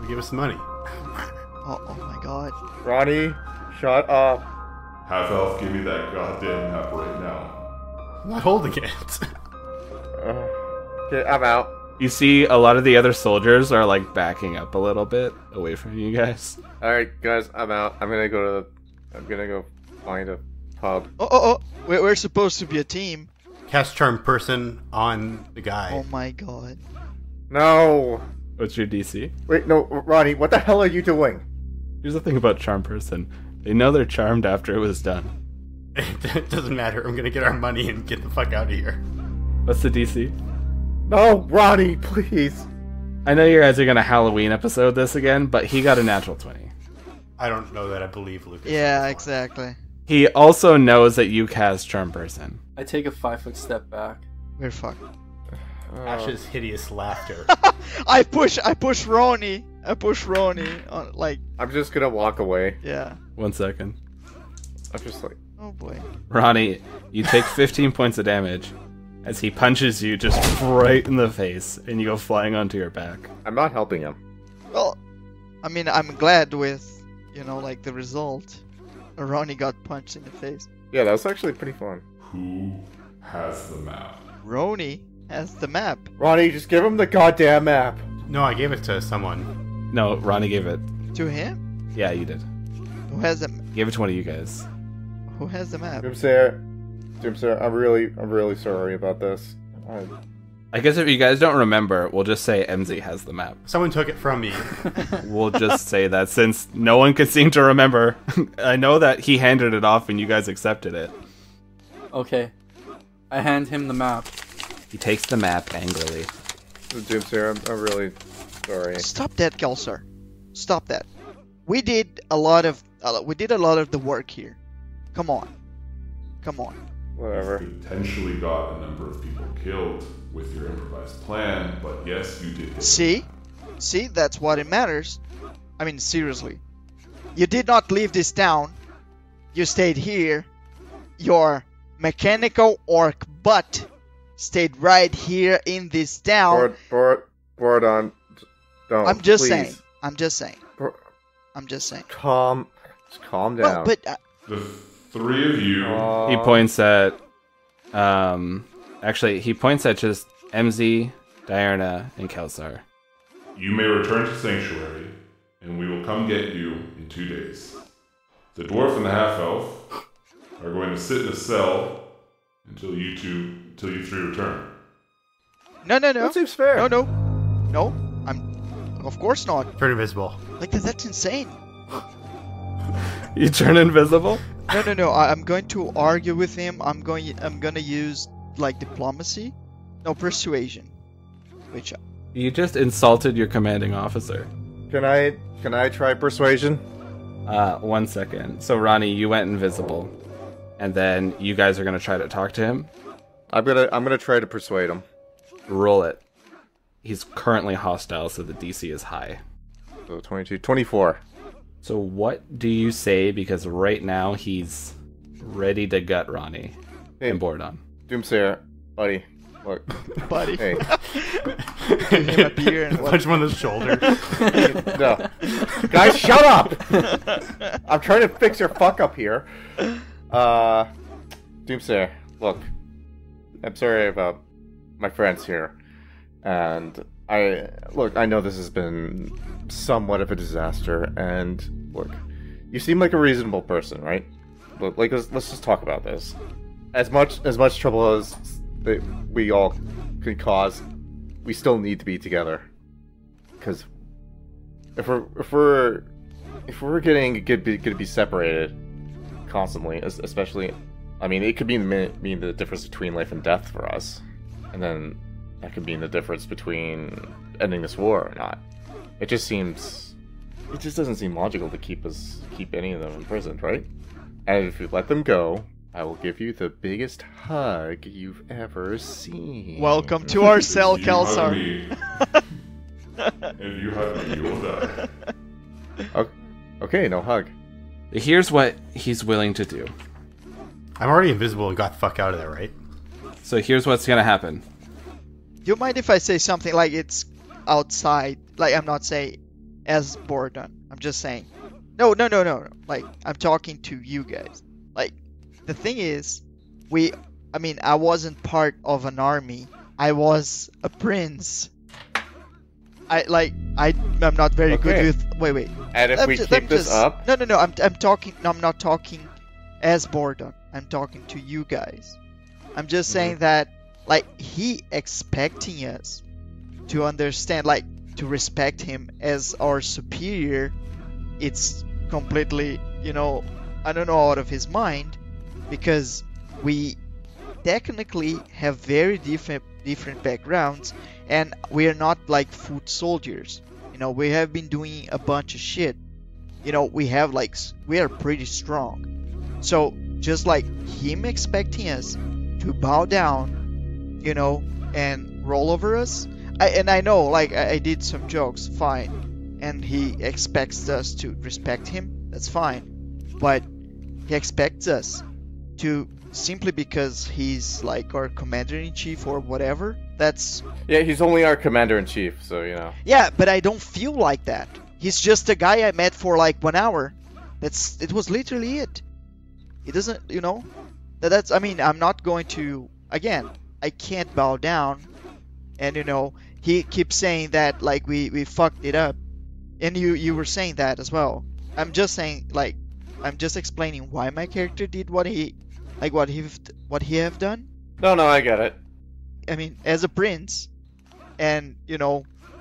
Give us the money. Oh my god. Ronnie, shut up. Half elf, give me that goddamn map right now. I'm not holding it. Okay, I'm out. you see a lot of the other soldiers are like backing up a little bit away from you guys. Alright, guys, I'm out. I'm gonna go find a pub. Oh. We're supposed to be a team. Cast charm person on the guy. Oh my god. No! What's your DC? Wait, no, Ronnie, what the hell are you doing? Here's the thing about charm person. They know they're charmed after it was done. It doesn't matter. I'm gonna get our money and get the fuck out of here. What's the DC? No, Ronnie, please. I know you guys are gonna Halloween episode this again, but he got a natural 20. I don't know that I believe Lucas. Yeah, exactly. He also knows that you cast charm person. I take a 5-foot step back. We're fucked. Ash's hideous laughter. I push Ronnie. On, like, I'm just gonna walk away. yeah. 1 second. I'm just like, Oh boy. Ronnie, you take 15 points of damage as he punches you just right in the face, and you go flying onto your back. I'm not helping him. Well, I mean, I'm glad with, like the result. Ronnie got punched in the face. Yeah, that was actually pretty fun. Who has the map? Ronnie has the map. Ronnie, just give him the goddamn map. No, I gave it to someone. No, Ronnie gave it. To him? Yeah, you did. Who has the Gave it to one of you guys. Who has the map? Doomsayer, I'm really sorry about this. I guess if you guys don't remember, we'll just say MZ has the map. Someone took it from me. We'll just say that since no one could seem to remember. I know that he handed it off and you guys accepted it. Okay. I hand him the map. He takes the map angrily. Doomsayer, I'm really sorry. Stop that, Kelsar. Stop that. We did a lot of the work here. Come on. Whatever. You potentially got a number of people killed with your improvised plan, but yes, you did. See, that's what it matters. I mean, seriously. You did not leave this town. You stayed here. Your mechanical orc butt stayed right here in this town. Borodon, don't. I'm just please. saying. I'm just saying. Just calm down. Well, but The three of you. He points at, actually, he points at just MZ, Diurna, and Kelsar. You may return to Sanctuary, and we will come get you in 2 days. The dwarf and the half-elf are going to sit in a cell until you three return. no. That seems fair. No. Of course not. Turn invisible. Like that's insane. You turn invisible? No. I'm going to argue with him. I'm gonna use like diplomacy, no persuasion, which You just insulted your commanding officer. Can I try persuasion? 1 second. So Ronnie, you went invisible, and then you guys are gonna try to talk to him. I'm gonna try to persuade him. Roll it. He's currently hostile, so the DC is high. So 22, 24. So what do you say? Because right now he's ready to gut Ronnie Hey. and Borodon. Doomsayer, buddy, look. buddy. Hey, give him a beer and punch him on the shoulder. No. Guys, shut up! I'm trying to fix your fuck up here. Doomsayer, look. I'm sorry about my friends here. And I know this has been somewhat of a disaster, and look, you seem like a reasonable person, right? Look, like, let's just talk about this. As much trouble as we all could cause, we still need to be together. Because if we're going to be separated constantly, especially, I mean, it could mean the difference between life and death for us, and then that could mean the difference between ending this war or not. It just doesn't seem logical to keep any of them imprisoned, right? And if you let them go, I will give you the biggest hug you've ever seen. Welcome to our cell, If you hug Kelsar. me- If you hug me, you will die. Okay, no hug. Here's what he's willing to do. I'm already invisible and got the fuck out of there, right? So here's what's gonna happen. Do you mind if I say something like it's outside? Like, I'm not saying as Bordon. I'm just saying. No. Like, I'm talking to you guys. Like, the thing is, I wasn't part of an army. I was a prince. I'm not very good with. Wait. And if we keep this up, No. I'm talking. No, I'm not talking as Bordon. I'm talking to you guys. I'm just saying that, like, he expecting us to understand, like, to respect him as our superior. It's completely, I don't know, out of his mind, because we technically have very different backgrounds, and we are not like foot soldiers. We have been doing a bunch of shit. We are pretty strong. So just like him expecting us to bow down, and roll over us. I know, like, I did some jokes, fine, and he expects us to respect him, that's fine, but he expects us to, simply because he's like our commander-in-chief or whatever, that's... Yeah, he's only our commander-in-chief, so, Yeah, but I don't feel like that. He's just a guy I met for like 1 hour. It was literally it. He doesn't, that's, I'm not going to, again, I can't bow down, and he keeps saying that, like, we fucked it up, and you were saying that as well. I'm just saying, like, I'm just explaining why my character did what he have done. No, I get it. As a prince, and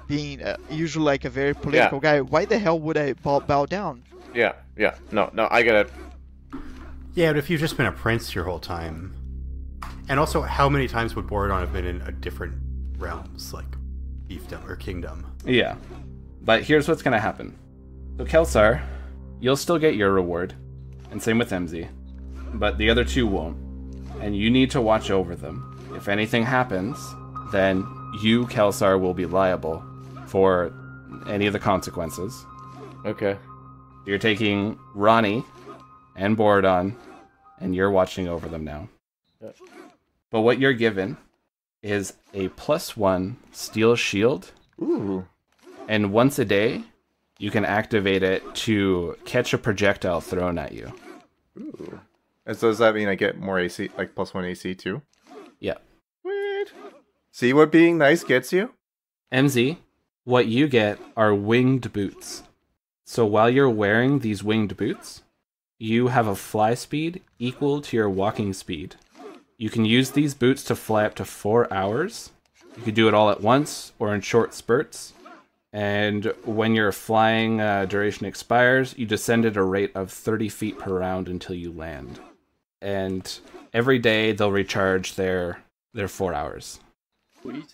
being usually like a very political guy, why the hell would I bow down? Yeah, no, I get it. Yeah, but if you've just been a prince your whole time, and also, how many times would Borodon have been in a different realms, like fiefdom or kingdom? Yeah. But here's what's gonna happen. So Kelsar, you'll still get your reward, and same with MZ. But the other two won't. And you need to watch over them. If anything happens, then you, Kelsar, will be liable for any of the consequences. Okay. You're taking Ronnie and Borodon, and you're watching over them now. Yep. But what you're given is a +1 steel shield. Ooh. And once a day, you can activate it to catch a projectile thrown at you. Ooh. And so does that mean I get more AC, like +1 AC too? Yeah. Weird. See what being nice gets you? MZ, what you get are winged boots. So while you're wearing these winged boots, you have a fly speed equal to your walking speed. You can use these boots to fly up to 4 hours. You can do it all at once or in short spurts. And when your flying duration expires, you descend at a rate of 30 feet per round until you land. And every day they'll recharge their 4 hours. Sweet.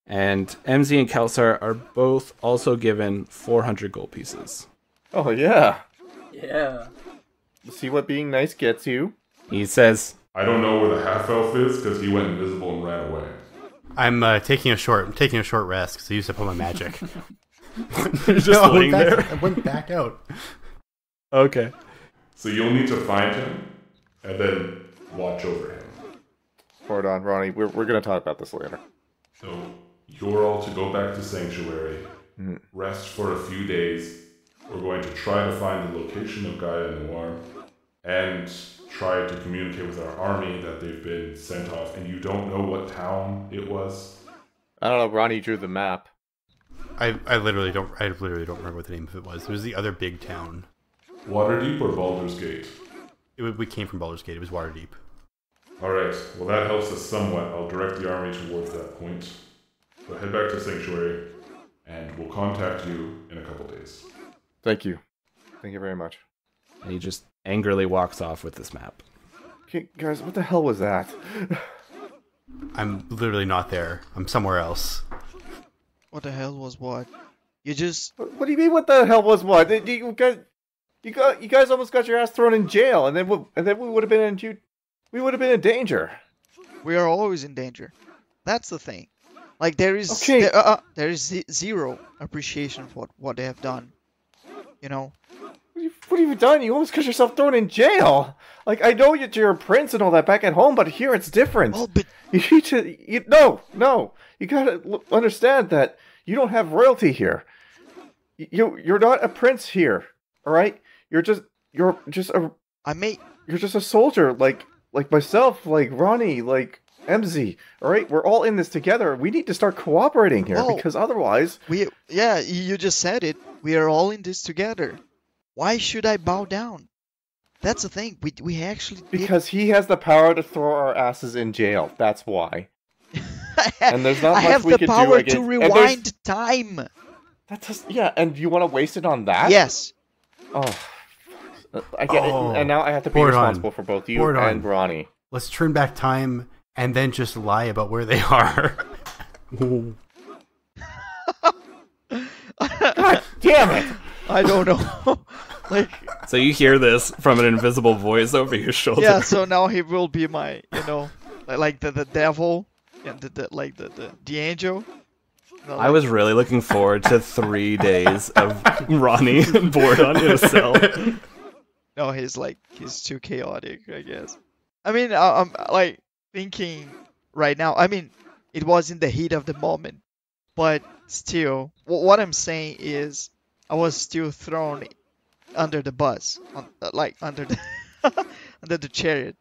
And MZ and Kelsar are both also given 400 gold pieces. Oh, yeah. Yeah. See what being nice gets you? He says, I don't know where the half-elf is because he went invisible and ran away. I'm taking a short rest because I used up all my magic. just laying there. I went back out. Okay. So you'll need to find him and then watch over him. Hold on, Ronnie. We're going to talk about this later. So you're all to go back to Sanctuary, rest for a few days. We're going to try to find the location of Gaia Noir, and try to communicate with our army that they've been sent off, and you don't know what town it was? I don't know. Ronnie drew the map. I literally don't remember what the name of it was. It was the other big town. Waterdeep or Baldur's Gate? We came from Baldur's Gate. It was Waterdeep. Alright, well that helps us somewhat. I'll direct the army towards that point. So head back to Sanctuary, and we'll contact you in a couple days. Thank you. Thank you very much. And he just angrily walks off with this map. Okay, guys, what the hell was that? I'm literally not there. I'm somewhere else. What the hell was what? You just... What do you mean? What the hell was what? You guys almost got your ass thrown in jail, and then we would have been in danger. We are always in danger. That's the thing. Like there is zero appreciation for what they have done. You know. What have you done? You almost got yourself thrown in jail. Like, I know you're a prince and all that back at home, but here it's different. Oh, but you need to... No. You gotta understand that you don't have royalty here. You're not a prince here, all right? You're just a soldier, like myself, like Ronnie, like MZ, all right? We're all in this together. We need to start cooperating here, because otherwise... you just said it. We are all in this together. Why should I bow down? That's the thing. We actually because he has the power to throw our asses in jail. That's why. And there's not much we could do. I have the power against... to rewind time. And you want to waste it on that? Yes. Oh, I get it. And now I have to be responsible for both you and Ronnie. Let's turn back time and then just lie about where they are. God damn it! I don't know. So you hear this from an invisible voice over your shoulder. Yeah, so now he will be my, like the devil and the angel. I was really looking forward to 3 days of Ronnie bored on in a cell. No, he's too chaotic, I guess. I mean, I'm like thinking right now. I mean, it was in the heat of the moment, but still, what I'm saying is, I was still thrown under the bus, under the under the chariot.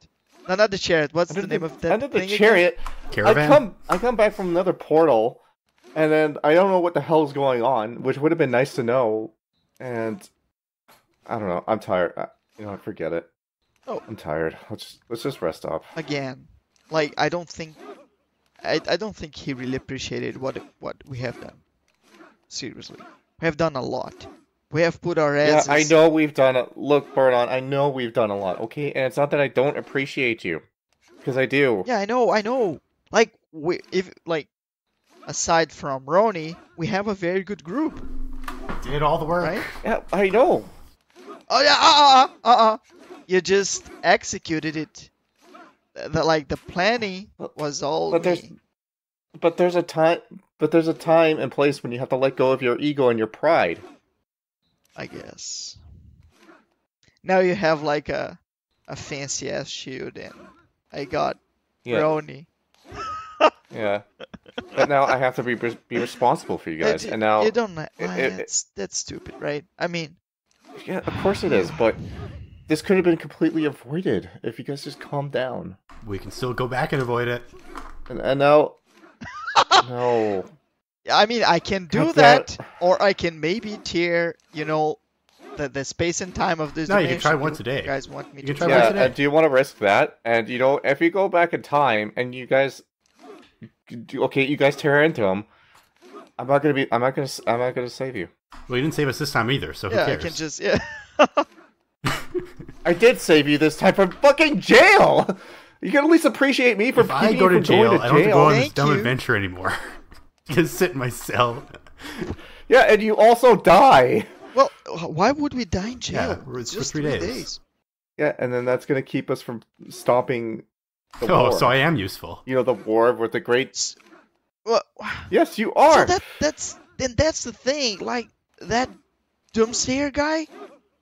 No, not the chariot. What's the name of that? Under the chariot. Caravan. I come back from another portal, and then I don't know what the hell is going on, which would have been nice to know. And I don't know. I'm tired. Forget it. Oh, I'm tired. Let's just rest up. Again, I don't think he really appreciated what we have done. Seriously, we have done a lot. We have put our asses... Yeah, I know we've done it. Look, Bernard, I know we've done a lot, okay? And it's not that I don't appreciate you. Because I do. Yeah, I know. Aside from Ronnie, we have a very good group. Did all the work. Right? Yeah, I know. Oh, yeah, You just executed it. The planning was all But there's a time and place when you have to let go of your ego and your pride. I guess. Now you have a fancy ass shield, and I got Ronnie. Yeah. But now I have to be responsible for you guys, and now you don't. That's stupid, right? I mean. Yeah, of course it is, but this could have been completely avoided if you guys just calmed down. We can still go back and avoid it. And now. No. I mean, I can do that, or I can maybe tear, the space and time of this dimension. You can try once a day. You guys want me to try once a day? And do you want to risk that? And, if you go back in time and you guys... Okay, you guys tear into him. I'm not gonna save you. Well, you didn't save us this time either, so who cares? I can just... Yeah. I did save you this time from fucking jail! You can at least appreciate me for if I go to jail, I don't have to go on this dumb adventure anymore. Just sit in my cell. Yeah, and you also die. Well, why would we die in jail? Yeah, it's just 3 days. Yeah, and then that's going to keep us from stopping the war. Oh, so I am useful. The war with the great... Well, yes, you are. So that's the thing. That Doomsayer guy,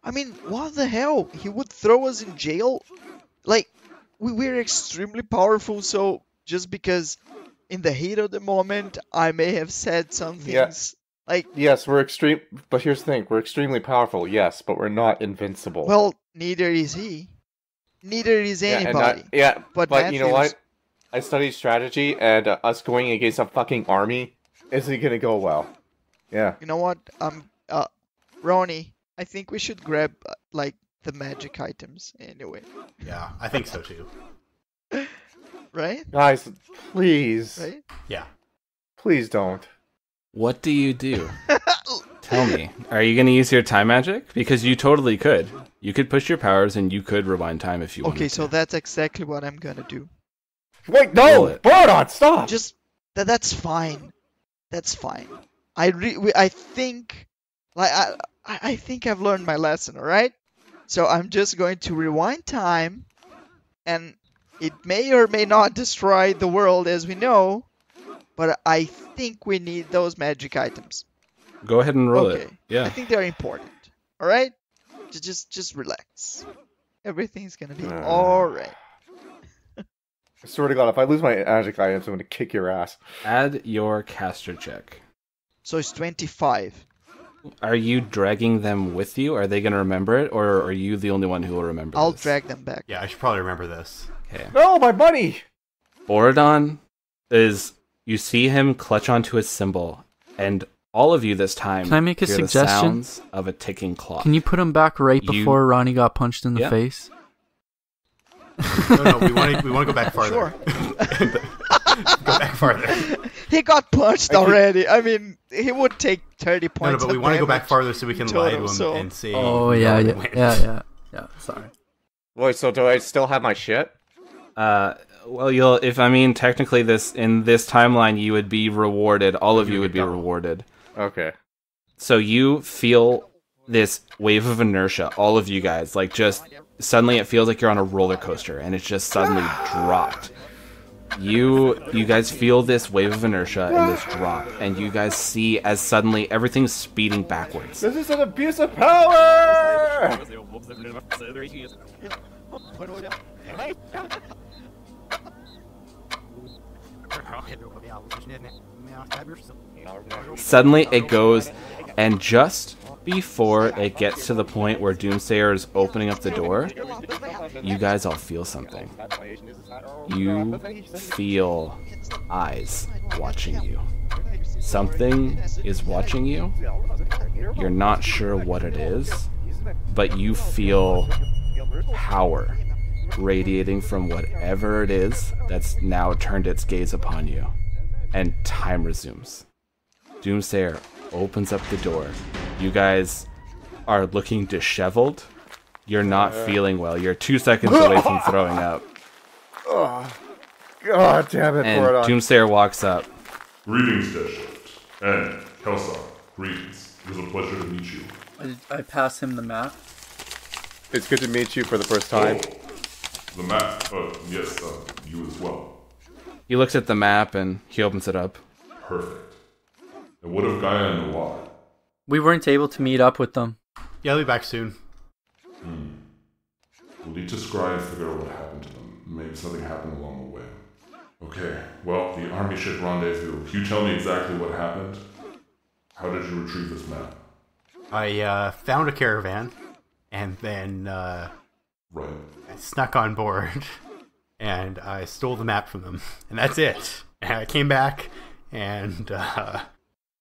I mean, what the hell? He would throw us in jail? We're extremely powerful, so just because in the heat of the moment, I may have said some Yeah. things like, Yes, we're extreme. But here's the thing: we're extremely powerful, yes, but we're not invincible. well, neither is he. Neither is yeah, anybody. but you know Matthew's- what? I studied strategy, and us going against a fucking army isn't gonna go well. Yeah. You know what? Ronnie, I think we should grab like the magic items anyway, Yeah, I think so too. right? Guys, please. Right? Yeah. Please don't. What do you do? Tell me. Are you going to use your time magic? Because you totally could. You could push your powers and you could rewind time if you wanted Okay, to. so that's exactly what I'm gonna do. Wait, Roll no! it. Borodon, stop! Just that's fine. That's fine. I think, like I think I've learned my lesson. All right. So I'm just going to rewind time, and it may or may not destroy the world as we know, but I think we need those magic items. Go ahead and roll Okay. it. Yeah. I think they're important. All right. Just relax. Everything's gonna be all right. I swear to God, if I lose my magic items, I'm gonna kick your ass. Add your caster check. So it's 25. Are you dragging them with you? Are they going to remember it? Or are you the only one who will remember I'll this? drag them back. Yeah, I should probably remember this. Okay. No, my money! Borodon is... You see him clutch onto his symbol, and all of you this time Can I make a hear suggestion? the sounds of a ticking clock. Can you put him back right You- before Ronnie got punched in the Yeah. face? No, we want to go back farther. Sure. Go back farther. He got punched already. I mean, he would take 30 No, points. no, but we of want to go back damage. farther so we can lie to him total, so- and say. Oh we yeah, already yeah, went. yeah. Sorry. Wait, so do I still have my shit? Well, you'll... If, I mean, technically in this timeline, you would be rewarded. All of you would be double. rewarded. Okay. So you feel this wave of inertia, all of you guys, like just suddenly it feels like you're on a roller coaster and it's just suddenly dropped. You guys feel this wave of inertia and this drop, and you guys see as suddenly everything's speeding backwards. This is an abuse of power! Suddenly it goes, and just before it gets to the point where Doomsayer is opening up the door, you guys all feel something. You feel eyes watching you. Something is watching you. You're not sure what it is, but you feel power radiating from whatever it is that's now turned its gaze upon you. And time resumes. Doomsayer opens up the door. You guys are looking disheveled. You're not feeling well. You're 2 seconds away from throwing up. God damn it, And Borodon. Doomsayer walks up. Greetings, Death Shift. And Kelsar, greetings. It was a pleasure to meet you. I pass him the map. It's good to meet you for the first time. The map. Yes, you as well. He looks at the map and he opens it up. Perfect. And what of Gaia and Noir? We weren't able to meet up with them. Yeah, I'll be back soon. We'll need to scry and figure out what happened to them. Maybe something happened along the way. Okay, well, the army ship rendezvous. Can you tell me exactly what happened? How did you retrieve this map? I found a caravan, and then Right. I snuck on board, and I stole the map from them, and that's it. And I came back, and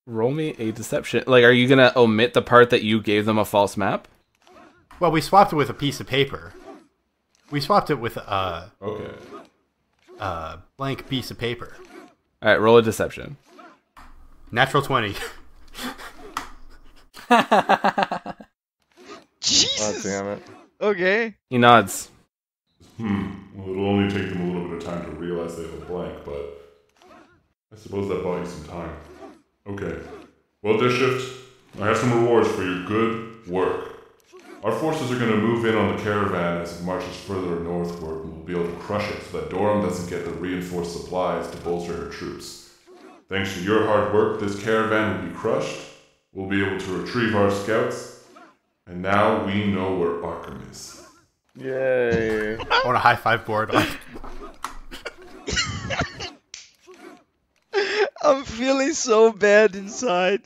Roll me a deception. Like, are you gonna omit the part that you gave them a false map? well, we swapped it with a piece of paper. We swapped it with a Okay. blank piece of paper. Alright, roll a deception. Natural 20. Jesus. God damn it. Okay. He nods. Well, it'll only take them a little bit of time to realize they have a blank, but I suppose that bought you some time. Okay. Well, Death Shift, I have some rewards for your good work. Our forces are going to move in on the caravan as it marches further northward, and we'll be able to crush it so that Dorum doesn't get the reinforced supplies to bolster her troops. Thanks to your hard work, this caravan will be crushed. We'll be able to retrieve our scouts, and now we know where Arkham is. Yay. I want a high five board. feeling so bad inside.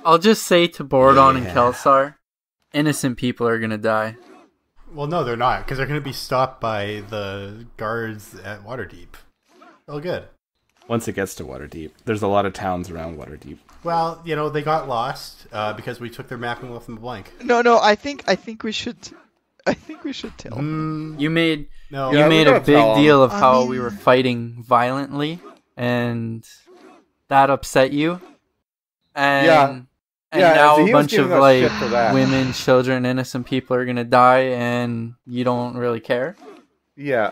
I'll just say to Bordon and Kelsar, innocent people are gonna die. Well, no, they're not, because they're going to be stopped by the guards at Waterdeep. Oh, good. Once it gets to Waterdeep, there's a lot of towns around Waterdeep. Well, they got lost because we took their map and left them blank. No, I think we should tell. You made No. you Yeah, made we a gotta big tell 'em. deal of I how mean- we were fighting violently, and that upset you. And Yeah. and Yeah, now he a was bunch giving of us like shit for that. women, children, innocent people are gonna die, and you don't really care. Yeah,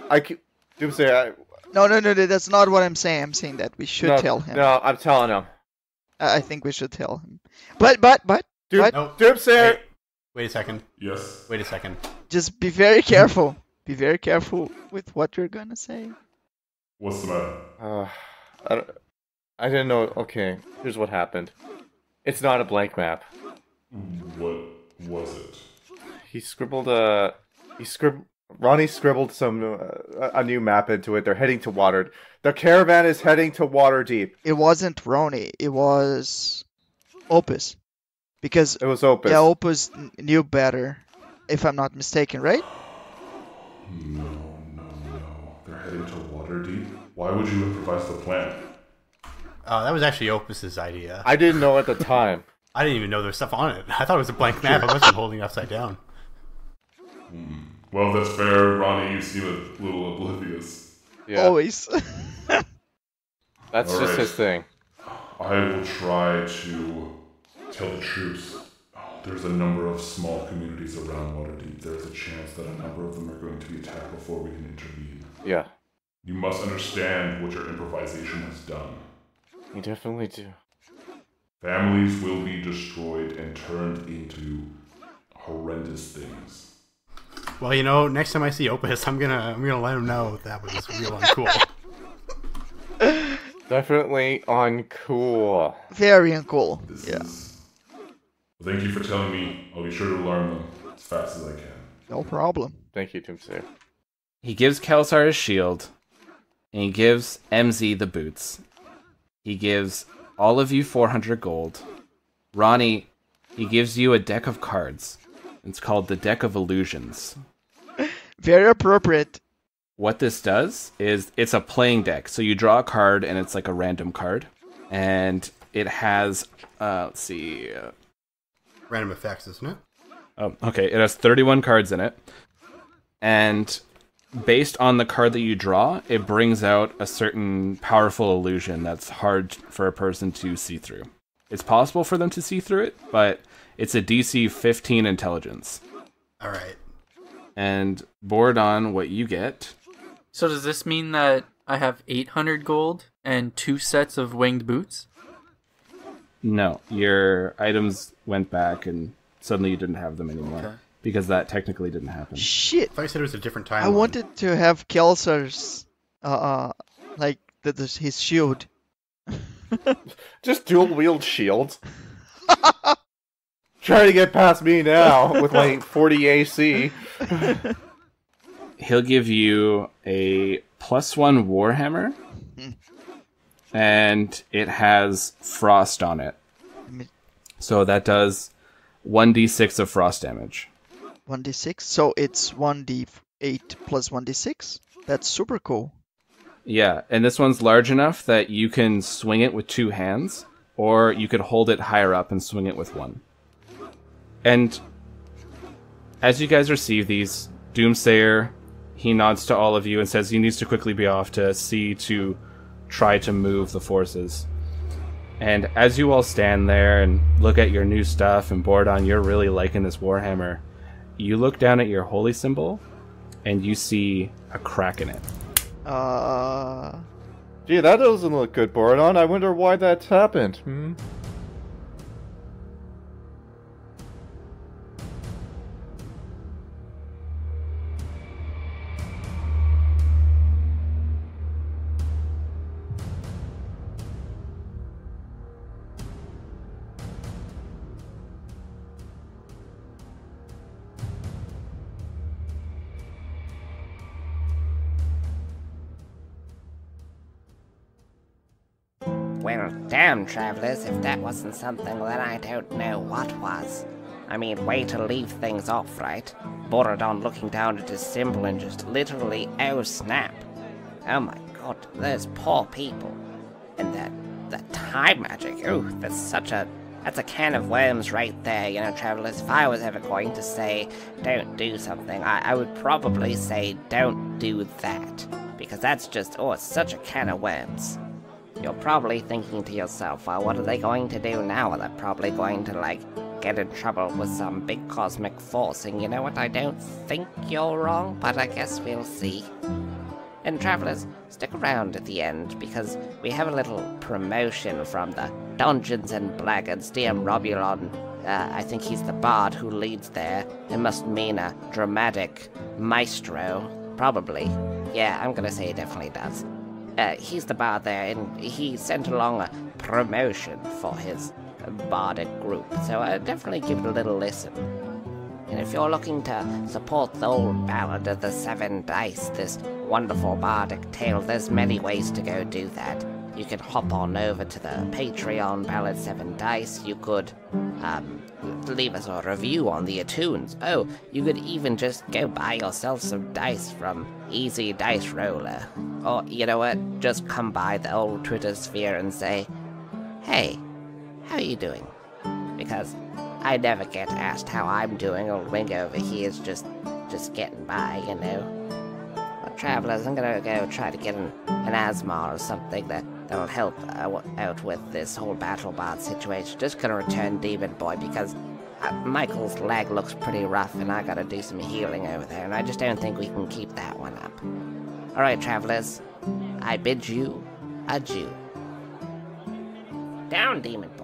Doomsayer, No, that's not what I'm saying. I'm saying that we should tell him. No, I'm telling him. I think we should tell him. But No. Doomsayer! Wait a second. Yes. Wait a second. just be very careful. Be very careful with what you're gonna say. What's the matter? I didn't know. Okay, here's what happened. It's not a blank map. What was it? Ronnie scribbled a new map into it. They're heading to The caravan is heading to Waterdeep. It wasn't Roni. It was Opus. Because It was Opus. yeah, Opus knew better, if I'm not mistaken, right? No. They're heading to Waterdeep? Why would you improvise the plan? That was actually Opus's idea. I didn't know at the time. I didn't even know there was stuff on it. I thought it was a blank map. I wasn't holding it upside down. Well, that's fair, Ronnie. You seem a little oblivious. Yeah, Always. that's All just right. his thing. I will try to tell the troops. There's a number of small communities around Waterdeep. There's a chance that a number of them are going to be attacked before we can intervene. Yeah, You must understand what your improvisation has done. you definitely do. Families will be destroyed and turned into horrendous things. Well, next time I see Opus, I'm gonna let him know that was real uncool. Definitely uncool. Very uncool. This Yeah. is... Thank you for telling me. I'll be sure to alarm them as fast as I can. No problem. Thank you, Doomsayer. He gives Kelsar his shield, and he gives MZ the boots. He gives all of you 400 gold. Ronnie, he gives you a deck of cards. It's called the Deck of Illusions. Very appropriate. What this does is it's a playing deck. So you draw a card, and it's like a random card. And it has, let's see. Random effects, isn't it? Oh, okay. It has 31 cards in it. And based on the card that you draw, it brings out a certain powerful illusion that's hard for a person to see through. It's possible for them to see through it, but it's a DC 15 intelligence. All right. And board on what you get. So does this mean that I have 800 gold and 2 sets of winged boots? No, your items went back and suddenly you didn't have them anymore. Okay. Because that technically didn't happen. Shit. I thought you said it was a different time. I wanted to have Kelsar's, like, his shield. Just dual wield shields. Try to get past me now with my 40 AC. He'll give you a +1 Warhammer. And it has frost on it. So that does 1d6 of frost damage. 1d6? So it's 1d8 plus 1d6? That's super cool. Yeah, and this one's large enough that you can swing it with 2 hands, or you could hold it higher up and swing it with 1. And as you guys receive these, Doomsayer, he nods to all of you and says he needs to quickly be off to see to try to move the forces. And as you all stand there and look at your new stuff and Bordon, you're really liking this Warhammer, you look down at your holy symbol and you see a crack in it. Gee, that doesn't look good, Bordon. I wonder why that happened. Well, damn, travelers, if that wasn't something, then I don't know what was. I mean, way to leave things off, right? Borodon looking down at his symbol and just literally, oh snap. Oh my god, those poor people. And that time magic, ooh, that's a can of worms right there, you know, travelers. If I was ever going to say, don't do something, I would probably say, don't do that. Because that's just, oh, it's such a can of worms. You're probably thinking to yourself, well, what are they going to do now? They're probably going to, like, get in trouble with some big cosmic force. And you know what? I don't think you're wrong, but I guess we'll see. And travelers, stick around at the end, because we have a little promotion from the Dungeons and Blackguards, DM Robulon. I think he's the bard who leads there. It must mean a dramatic maestro. Probably. Yeah, I'm gonna say it definitely does. He's the bard there, and he sent along a promotion for his bardic group, so definitely give it a little listen. And if you're looking to support the old Ballad of the 7 Dice, this wonderful bardic tale, there's many ways to go do that. You can hop on over to the Patreon Ballad 7 Dice. You could leave us a review on the iTunes. Oh, you could even just go buy yourself some dice from Easy Dice Roller. Or, you know what, just come by the old Twitter sphere and say, hey, how you doing? Because I never get asked how I'm doing. Old Wing over here is just getting by, you know. Well, travelers, I'm gonna go try to get an Asmar or something that'll help out with this whole battle bard situation. Just gonna return Demon Boy because Michael's leg looks pretty rough and I gotta do some healing over there, and I just don't think we can keep that one up. Alright, travelers, I bid you adieu. Down, Demon Boy.